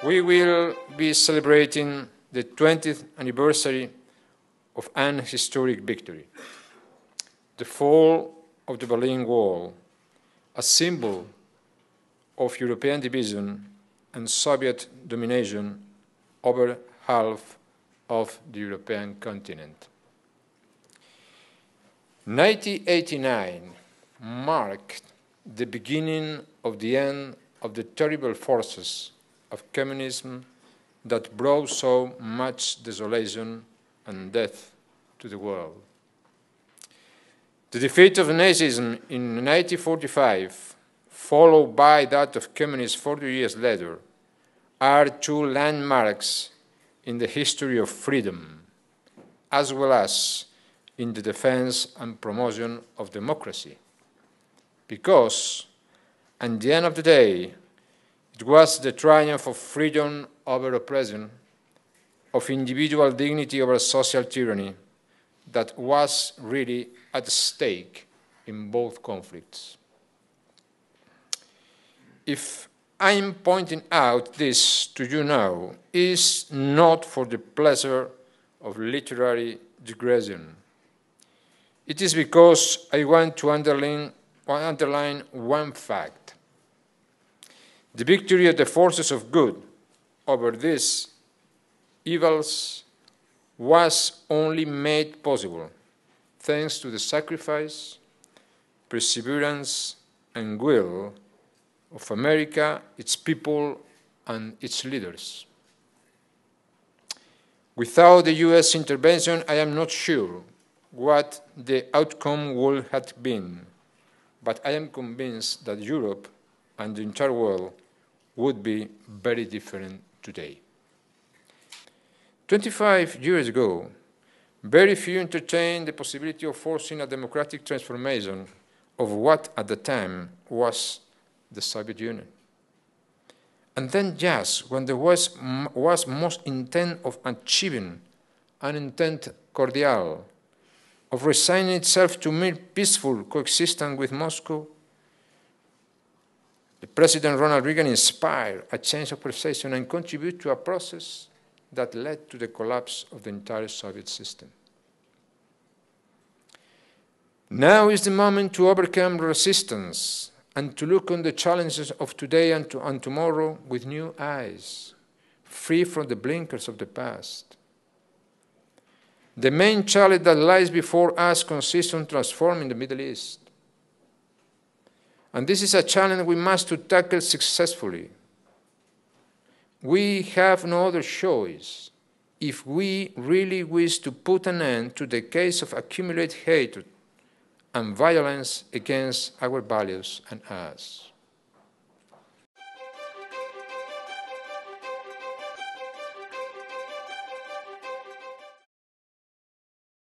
We will be celebrating the 20th anniversary of an historic victory, the fall of the Berlin Wall, a symbol of European division and Soviet domination over half of the European continent. 1989 marked the beginning of the end of the terrible forces of communism that brought so much desolation and death to the world. The defeat of Nazism in 1945, followed by that of communism 40 years later, are two landmarks in the history of freedom, as well as in the defense and promotion of democracy. Because, at the end of the day, it was the triumph of freedom over oppression, of individual dignity over social tyranny, that was really at stake in both conflicts. If I'm pointing out this to you now, is not for the pleasure of literary digression. It is because I want to underline one fact. The victory of the forces of good over these evils was only made possible thanks to the sacrifice, perseverance, and will of America, its people, and its leaders. Without the US intervention, I am not sure what the outcome would have been, but I am convinced that Europe and the entire world would be very different today. 25 years ago, very few entertained the possibility of forcing a democratic transformation of what at the time was the Soviet Union. And then just when there was most intent of achieving an intent cordial, of resigning itself to mere peaceful coexistence with Moscow, the President Ronald Reagan inspired a change of perception and contributed to a process that led to the collapse of the entire Soviet system. Now is the moment to overcome resistance and to look on the challenges of today and tomorrow with new eyes, free from the blinkers of the past. The main challenge that lies before us consists in transforming the Middle East. And this is a challenge we must tackle successfully. We have no other choice if we really wish to put an end to decades of accumulated hatred and violence against our values and us.